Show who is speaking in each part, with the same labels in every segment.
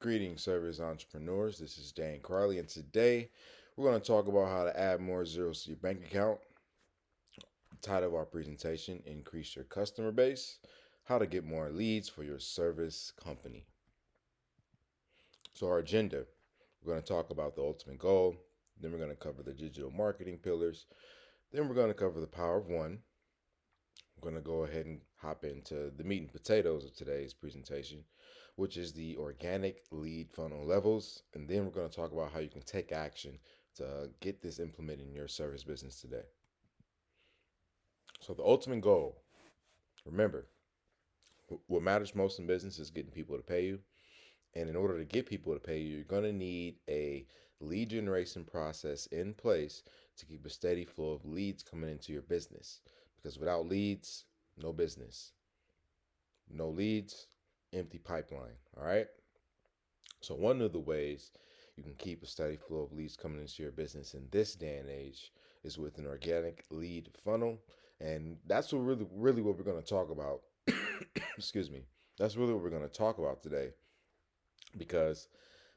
Speaker 1: Greetings, service entrepreneurs. This is Dhane Crowley, and today we're going to talk about how to add more zeros to your bank account. The title of our presentation: Increase Your Customer Base, How to Get More Leads for Your Service Company. So, our agenda: we're going to talk about the ultimate goal, then we're going to cover the digital marketing pillars, then we're going to cover the power of one. We're going to go ahead and hop into the meat and potatoes of today's presentation, which is the organic lead funnel levels. And then we're going to talk about how you can take action to get this implemented in your service business today. So, the ultimate goal, remember, what matters most in business is getting people to pay you. And in order to get people to pay you, you're going to need a lead generation process in place to keep a steady flow of leads coming into your business. Because without leads, no business. No leads, empty pipeline. All right. So one of the ways you can keep a steady flow of leads coming into your business in this day and age is with an organic lead funnel. And that's really what we're going to talk about. Excuse me. That's really what we're going to talk about today, because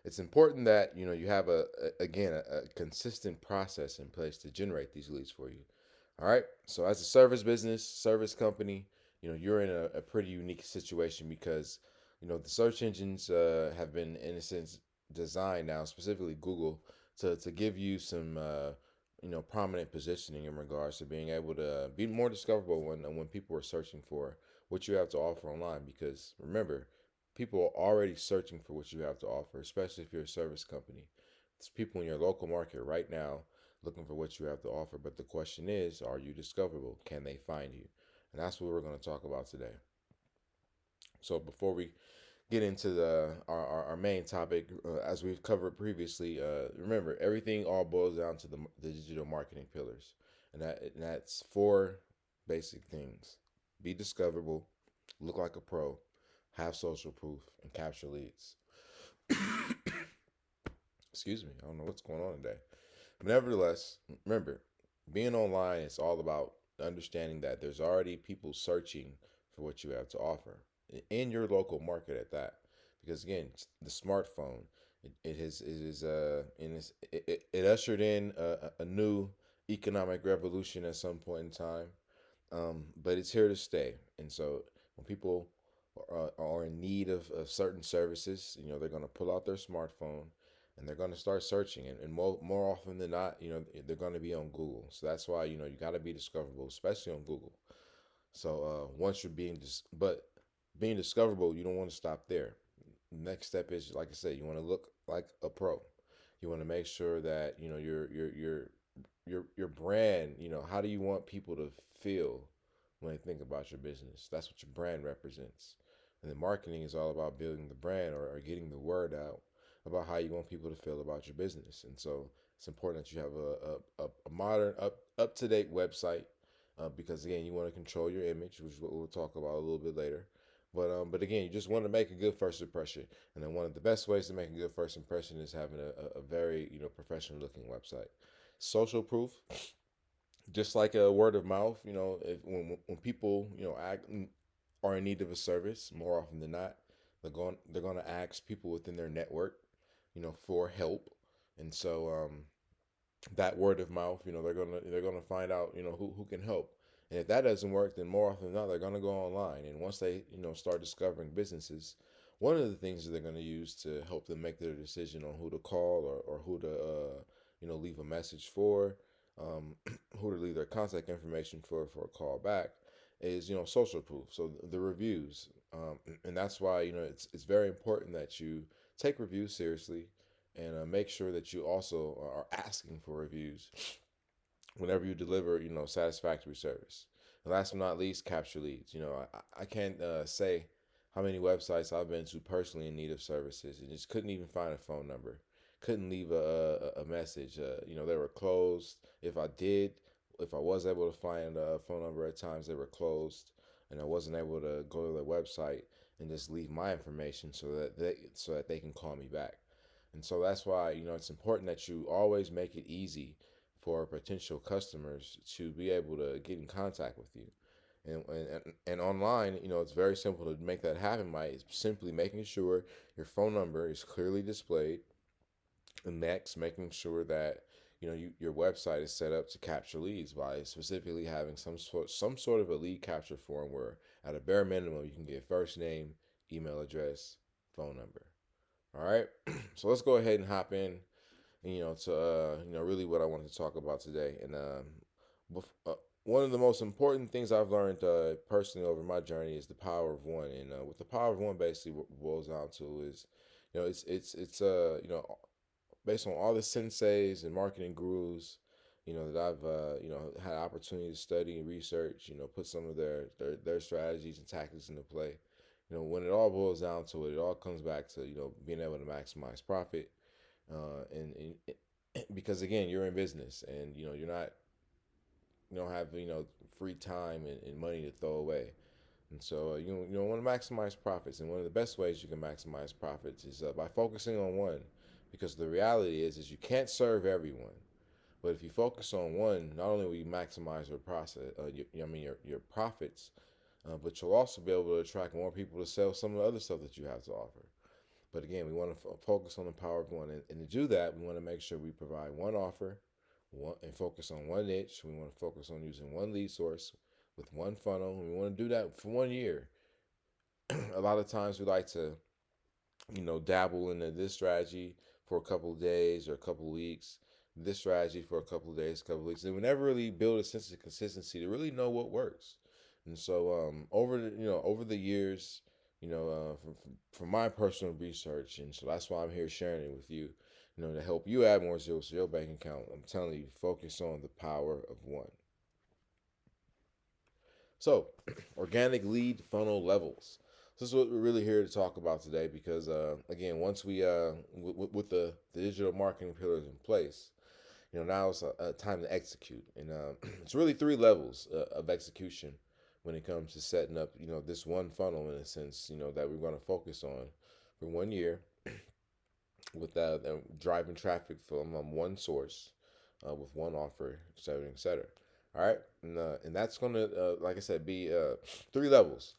Speaker 1: it's important that you have a consistent process in place to generate these leads for you. All right. So as a service business, service company, you're in a pretty unique situation because the search engines have been, in a sense, designed now, specifically Google, to give you some prominent positioning in regards to being able to be more discoverable when people are searching for what you have to offer online. Because remember, people are already searching for what you have to offer, especially if you're a service company. There's people in your local market right now looking for what you have to offer. But the question is, are you discoverable? Can they find you? And that's what we're going to talk about today. So before we get into our main topic, as we've covered previously, remember, everything all boils down to the digital marketing pillars. And that's four basic things: be discoverable, look like a pro, have social proof, and capture leads. Excuse me, I don't know what's going on today. But nevertheless, remember, being online is all about understanding that there's already people searching for what you have to offer in your local market at that. Because again, the smartphone, it ushered in a new economic revolution at some point in time, but it's here to stay. And so when people are in need of certain services, they're going to pull out their smartphone and they're going to start searching. And more often than not, they're going to be on Google. So that's why, you got to be discoverable, especially on Google. So once you're being discoverable, you don't want to stop there. Next step is, like I said, you want to look like a pro. You want to make sure that your brand. How do you want people to feel when they think about your business? That's what your brand represents. And then marketing is all about building the brand, or getting the word out about how you want people to feel about your business. And so it's important that you have a modern, up to date website, because again, you want to control your image, which is what we'll talk about a little bit later. But again, you just want to make a good first impression, and then one of the best ways to make a good first impression is having a very professional looking website. Social proof, just like a word of mouth. If when people are in need of a service, more often than not, they're going to ask people within their network, for help. And so that word of mouth, they're gonna find out, who can help. And if that doesn't work, then more often than not, they're gonna go online. And once they, start discovering businesses, one of the things that they're gonna use to help them make their decision on who to call, or who to, leave a message for, who to leave their contact information for a call back, is social proof. So the reviews, and that's why it's very important that you take reviews seriously, and make sure that you also are asking for reviews whenever you deliver satisfactory service. And last but not least, capture leads. I can't say how many websites I've been to personally in need of services and just couldn't even find a phone number, couldn't leave a message. They were closed. If I was able to find a phone number, at times they were closed, and I wasn't able to go to their website and just leave my information so that they can call me back. And so that's why it's important that you always make it easy for potential customers to be able to get in contact with you. And online, it's very simple to make that happen by simply making sure your phone number is clearly displayed. And next, making sure that your website is set up to capture leads by specifically having some sort of a lead capture form where, at a bare minimum, you can get first name, email address, phone number. All right, so let's go ahead and hop in. To really what I wanted to talk about today. And one of the most important things I've learned personally over my journey is the power of one. And what the power of one basically boils down to is, it's based on all the senseis and marketing gurus, that I've had opportunity to study and research, put some of their strategies and tactics into play. When it all boils down to it, it all comes back to being able to maximize profit, and because again, you're in business, and you're not, you don't have free time and money to throw away. And so you want to maximize profits, and one of the best ways you can maximize profits is by focusing on one, because the reality is you can't serve everyone. But if you focus on one, not only will you maximize your process, your profits, but you'll also be able to attract more people to sell some of the other stuff that you have to offer. But again, we want to focus on the power of one, and to do that, we want to make sure we provide one offer, and focus on one niche. We want to focus on using one lead source with one funnel. We want to do that for 1 year. A lot of times we like to, dabble into this strategy for a couple of days or a couple of weeks, this strategy for a couple of days, a couple of weeks, and we never really build a sense of consistency to really know what works. And so over the years, from my personal research, and so that's why I'm here sharing it with you, to help you add more zeros to your bank account. I'm telling you, focus on the power of one. So, organic lead funnel levels. So this is what we're really here to talk about today, because again, once we with the digital marketing pillars in place, now it's a time to execute, and it's really three levels of execution when it comes to setting up this one funnel, in a sense, that we're going to focus on for 1 year, with that driving traffic from one source, with one offer, et cetera, et cetera. All right, and that's going to, like I said, be three levels.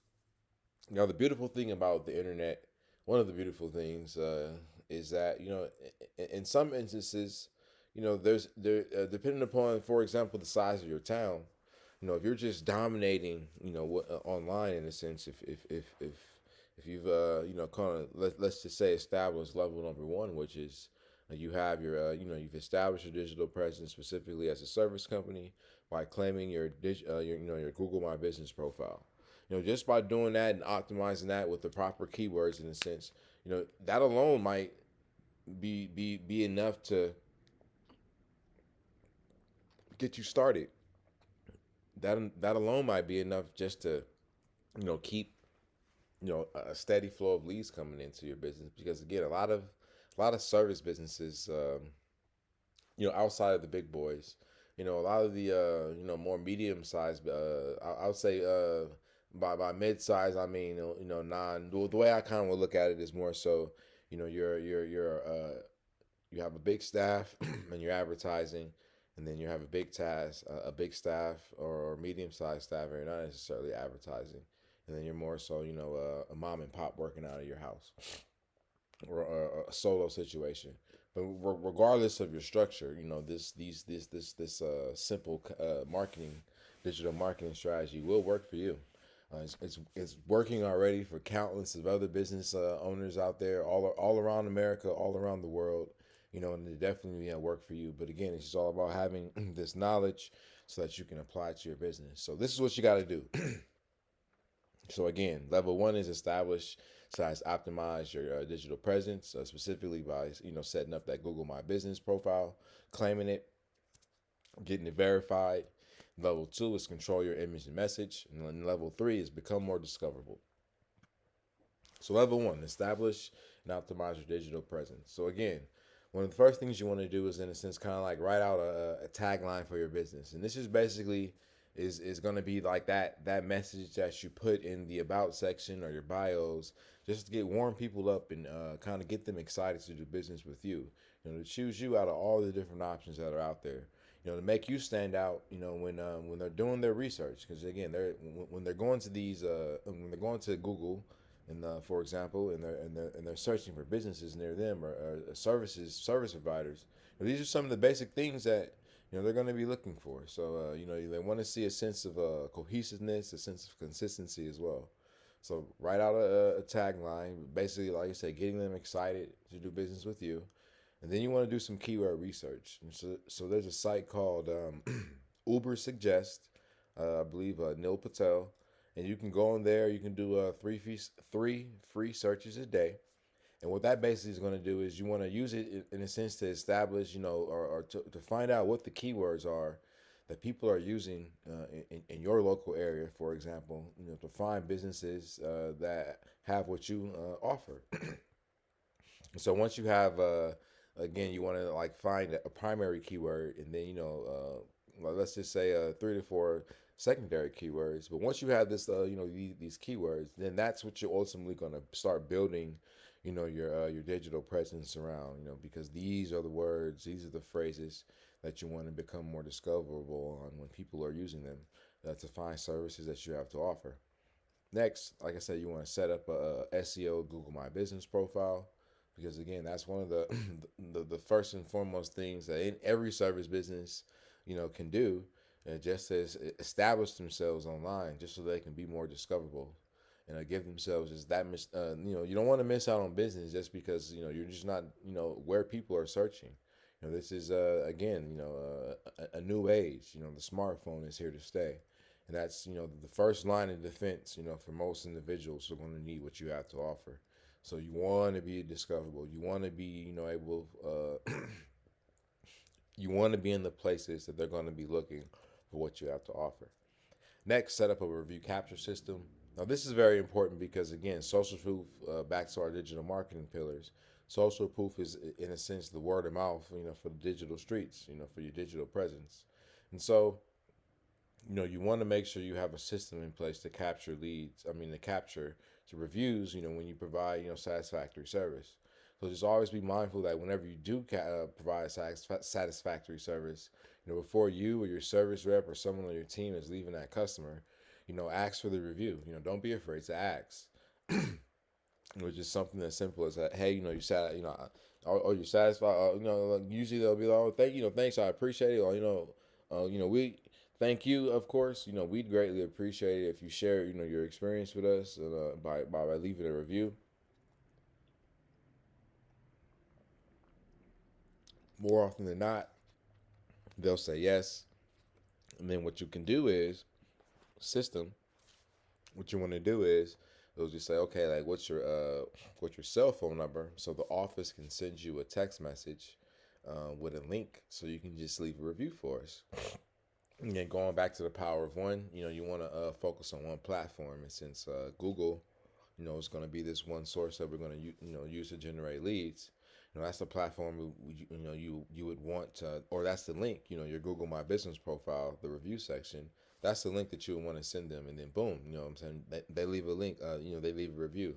Speaker 1: Now, the beautiful thing about the internet, one of the beautiful things, is that in some instances, depending upon, for example, the size of your town, if you're just dominating, online, in a sense, if you've kind of, let's just say, established level number one, which is you have your you've established your digital presence specifically as a service company by claiming your Google My Business profile. Just by doing that and optimizing that with the proper keywords, in a sense, that alone might be enough to get you started. That alone might be enough just to keep a steady flow of leads coming into your business, because again, a lot of service businesses, outside of the big boys, a lot of the more medium sized, I would say, by mid size, I mean, the way I kind of look at it is more so, you have a big staff and you're advertising, and then you have a big staff or medium sized staff, and you're not necessarily advertising, and then you're more so, a mom and pop working out of your house, or a solo situation. But regardless of your structure, this simple digital marketing strategy will work for you. It's working already for countless of other business owners out there, all around America, all around the world. And it definitely work for you. But again, it's just all about having this knowledge so that you can apply it to your business. So this is what you got to do. So again, level one is establish / optimize your digital presence, specifically by setting up that Google My Business profile, claiming it, getting it verified. Level two is control your image and message, and then level three is become more discoverable. So level one, establish and optimize your digital presence. So again, one of the first things you want to do is, in a sense, kind of like write out a tagline for your business, and this is basically is going to be like that message that you put in the about section or your bios, just to warm people up and kind of get them excited to do business with you. To choose you out of all the different options that are out there. to make you stand out, when they're doing their research. Because again, when they're going to these when they're going to Google, and for example, and they're searching for businesses near them, or service providers. These are some of the basic things that they're going to be looking for. So they want to see a sense of cohesiveness, a sense of consistency as well. So write out a tagline, basically, like I said, getting them excited to do business with you. And then you want to do some keyword research. And so there's a site called Uber Suggest, I believe Neil Patel, and you can go on there. You can do three free searches a day. And what that basically is going to do is you want to use it in a sense to establish, or to find out what the keywords are that people are using in your local area, for example, to find businesses that have what you offer. So once you have again, you want to like find a primary keyword, and then let's just say 3 to 4 secondary keywords. But once you have this, these keywords, then that's what you're ultimately going to start building, your digital presence around. Because these are the words, these are the phrases that you want to become more discoverable on when people are using them to find services that you have to offer. Next, like I said, you want to set up a SEO Google My Business profile. Because again, that's one of the, the first and foremost things that in every service business, can do, just to establish themselves online, just so they can be more discoverable, and give themselves just that. You don't want to miss out on business just because you're just not where people are searching. This is again a new age. The smartphone is here to stay, and that's the first line of defense. For most individuals who are going to need what you have to offer. So you want to be discoverable. You want to be, able. You want to be in the places that they're going to be looking for what you have to offer. Next, set up a review capture system. Now, this is very important because, again, social proof. Back to our digital marketing pillars. Social proof is, in a sense, the word of mouth. For the digital streets. For your digital presence, and so. You want to make sure you have a system in place to capture leads. To capture to reviews. When you provide satisfactory service. So just always be mindful that whenever you do provide satisfactory service, before you or your service rep or someone on your team is leaving that customer, ask for the review. Don't be afraid to ask. Just something as simple as that. Hey, you sat, or you're satisfied. Usually they'll be like, oh, thanks, I appreciate it. Or we. Thank you, of course. We'd greatly appreciate it if you share, your experience with us by leaving a review. More often than not, they'll say yes. And then what you can do is, system, what you want to do is, they'll just say, okay, like what's your cell phone number? So the office can send you a text message with a link so you can just leave a review for us. And then going back to the power of one, you want to focus on one platform. And since Google, is going to be this one source that we're going to use to generate leads, that's the platform you would want to, or that's the link, your Google My Business profile, the review section. That's the link that you would want to send them, and then boom, what I'm saying, they leave a link, they leave a review.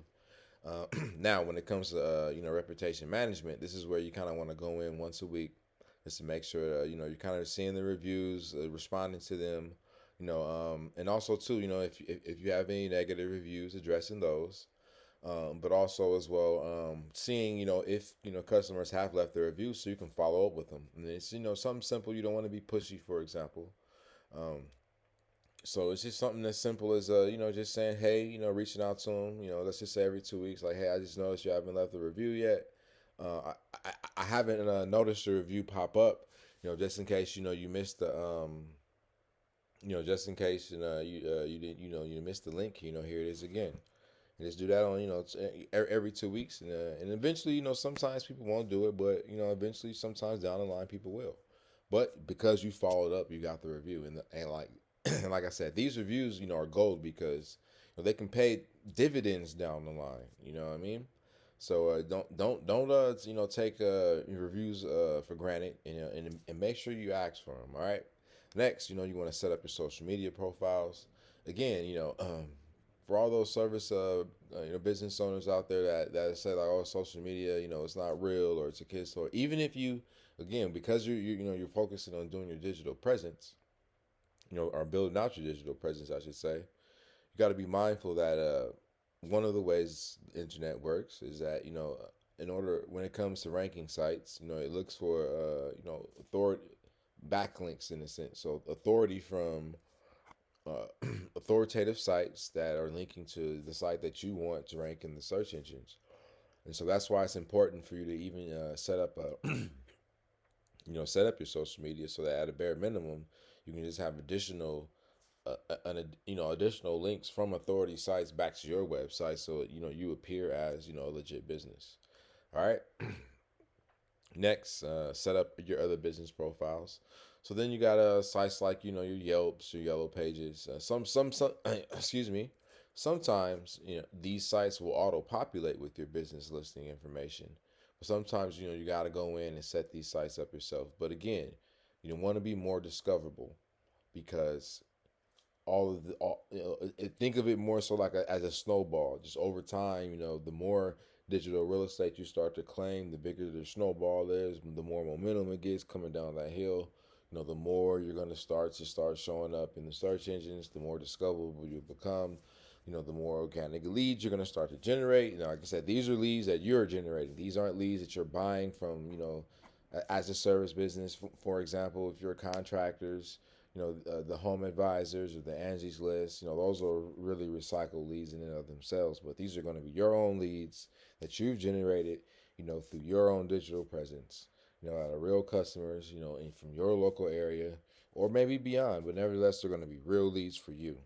Speaker 1: Now, when it comes to reputation management, this is where you kind of want to go in once a week. Just to make sure you're kind of seeing the reviews, responding to them, and also too, if you have any negative reviews, addressing those, but also as well, seeing if customers have left their reviews, so you can follow up with them. And it's something simple. You don't want to be pushy, for example. So it's just something as simple as just saying, hey, reaching out to them. Let's just say every 2 weeks, like, hey, I just noticed you haven't left a review yet. I haven't noticed a review pop up, just in case you missed the just in case you didn't you missed the link. Here it is again. And just do that on every 2 weeks, and eventually sometimes people won't do it, but eventually sometimes down the line people will. But because you followed up, you got the review, and like and like I said, these reviews are gold because they can pay dividends down the line. You know what I mean? So don't take reviews for granted, and make sure you ask for them. All right. Next, you want to set up your social media profiles. Again, for all those service business owners out there that say like, oh, social media, it's not real or it's a kid's store. Even if you, again, because you're focusing on doing your digital presence, or building out your digital presence, I should say, you got to be mindful that one of the ways the internet works is that in order, when it comes to ranking sites, it looks for authority backlinks, in a sense, so authority from authoritative sites that are linking to the site that you want to rank in the search engines. And so that's why it's important for you to even set up a set up your social media, so that at a bare minimum you can just have additional additional links from authority sites back to your website, so you appear as a legit business. All right. Next, set up your other business profiles. So then you got sites like your Yelps, your Yellow Pages. Some excuse me. Sometimes these sites will auto populate with your business listing information. But sometimes you got to go in and set these sites up yourself. But again, you want to be more discoverable, because think of it more so like as a snowball. Just over time, the more digital real estate you start to claim, the bigger the snowball is, the more momentum it gets coming down that hill. The more you're going to start showing up in the search engines, the more discoverable you become. The more organic leads you're going to start to generate. Like I said, these are leads that you're generating. These aren't leads that you're buying from, as a service business. For example, if you're contractors, the home advisors or the Angie's List, those are really recycled leads in and of themselves. But these are going to be your own leads that you've generated, through your own digital presence, out of real customers, from your local area or maybe beyond. But nevertheless, they're going to be real leads for you.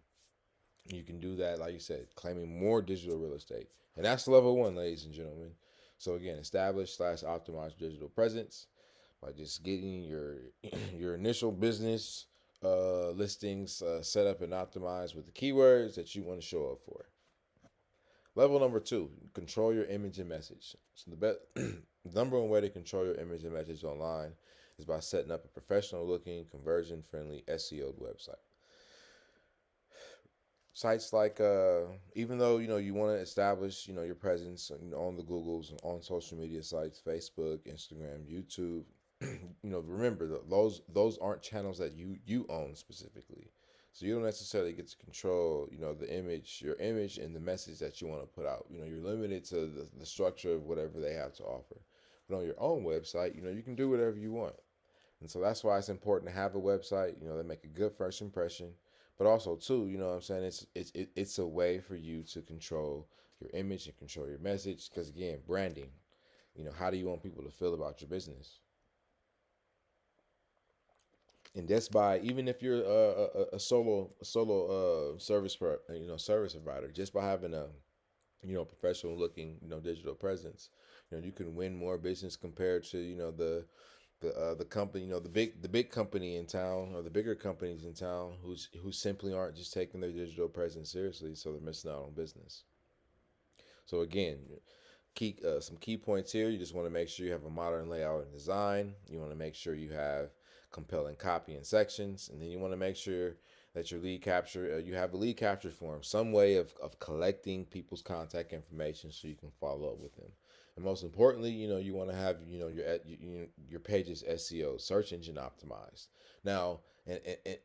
Speaker 1: You can do that, like you said, claiming more digital real estate. And that's level one, ladies and gentlemen. So again, establish/optimize digital presence by just getting your initial business listings set up and optimized with the keywords that you want to show up for. Level number 2, control your image and message. So the number one way to control your image and message online is by setting up a professional looking, conversion friendly SEO website. Sites like, even though you want to establish your presence on the Googles, on social media sites, Facebook, Instagram, YouTube, remember that those aren't channels that you own specifically. So you don't necessarily get to control your image and the message that you want to put out. You're limited to the structure of whatever they have to offer. But on your own website, you can do whatever you want. And so that's why it's important to have a website, that make a good first impression. But also too, what I'm saying, it's a way for you to control your image and control your message. Because again, branding, how do you want people to feel about your business? And that's by, even if you're a solo service provider, just by having a professional looking digital presence, you can win more business compared to the company, the big company in town, or the bigger companies in town who simply aren't just taking their digital presence seriously, so they're missing out on business. So again, some key points here. You just want to make sure you have a modern layout and design. You want to make sure you have compelling copy and sections, and then you want to make sure that your lead capture, you have a lead capture form, some way of collecting people's contact information so you can follow up with them. And most importantly, you want to have your page's SEO, search engine optimized. Now,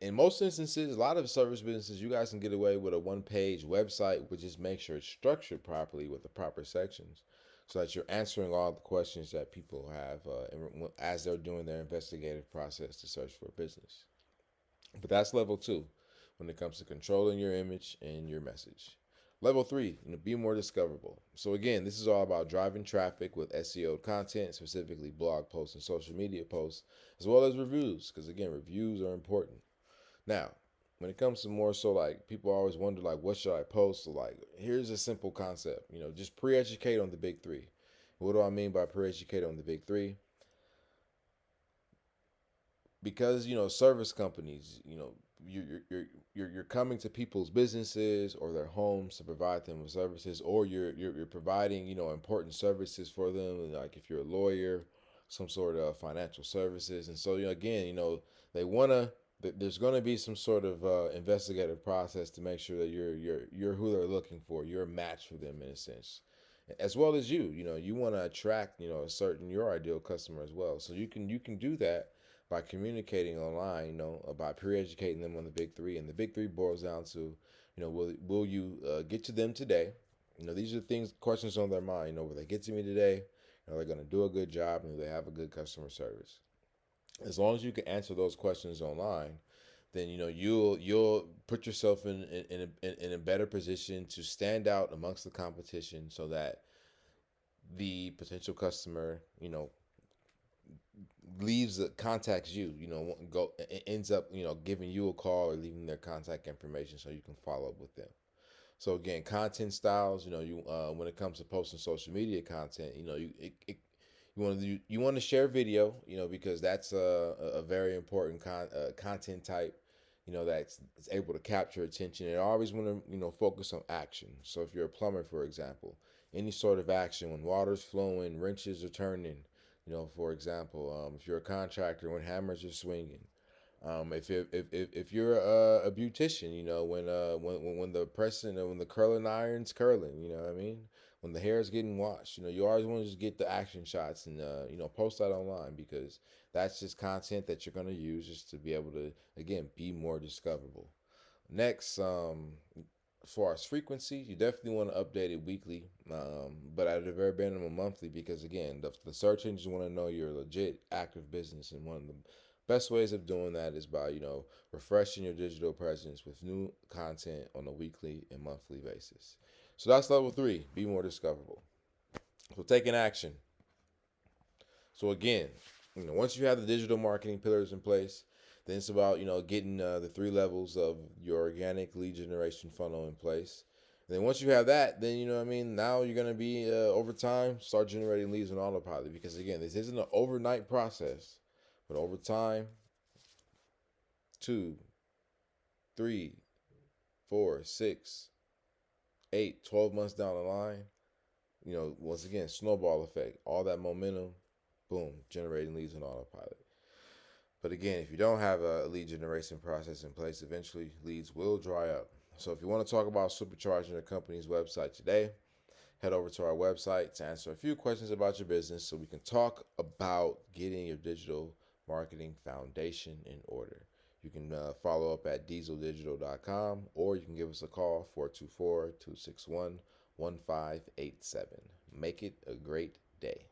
Speaker 1: in most instances, a lot of service businesses, you guys can get away with a one-page website, but just make sure it's structured properly with the proper sections, so that you're answering all the questions that people have as they're doing their investigative process to search for a business. But that's level 2 when it comes to controlling your image and your message. Level 3, be more discoverable. So again, this is all about driving traffic with SEO content, specifically blog posts and social media posts, as well as reviews, because again, reviews are important. Now, when it comes to more so like, people always wonder like, what should I post? So like, here's a simple concept, just pre-educate on the big 3. What do I mean by pre-educate on the big 3? Because service companies, you're coming to people's businesses or their homes to provide them with services, or you're providing important services for them, like if you're a lawyer, some sort of financial services. And so again, they want to there's going to be some sort of investigative process to make sure that you're who they're looking for. You're a match for them in a sense, as well as you. You know, you want to attract a certain your ideal customer as well. So you can do that by communicating online. By pre-educating them on the big three, and the big three boils down to, will you get to them today? These are things, questions on their mind. Will they get to me today? They're going to do a good job, and they have a good customer service. As long as you can answer those questions online, then you'll put yourself in a better position to stand out amongst the competition, so that the potential customer contacts you, go ends up giving you a call or leaving their contact information so you can follow up with them. So again, content styles, when it comes to posting social media content, you want to share video, because that's a very important content type, that's able to capture attention. And I always want to focus on action. So if you're a plumber, for example, any sort of action when water's flowing, wrenches are turning, for example, if you're a contractor, when hammers are swinging. If you're a beautician, when the pressing, when the curling iron's curling, what I mean, when the hair is getting washed, you always want to just get the action shots and post that online, because that's just content that you're gonna use just to be able to, again, be more discoverable. Next, as far as frequency, you definitely want to update it weekly, but at a very minimum monthly, because again, the search engines want to know you're a legit active business, and one of the best ways of doing that is by refreshing your digital presence with new content on a weekly and monthly basis. So that's level 3: be more discoverable. So taking action. So again, once you have the digital marketing pillars in place, then it's about getting the 3 levels of your organic lead generation funnel in place. And then once you have that, then now you're gonna be over time start generating leads on autopilot, because again, this isn't an overnight process, but over time, 2, 3, 4, 6, 8, 12 months down the line, once again, snowball effect, all that momentum, boom, generating leads on autopilot. But again, if you don't have a lead generation process in place, eventually leads will dry up. So if you want to talk about supercharging your company's website today, head over to our website to answer a few questions about your business so we can talk about getting your digital marketing foundation in order. You can follow up at dieseldigital.com, or you can give us a call, 424-261-1587. Make it a great day.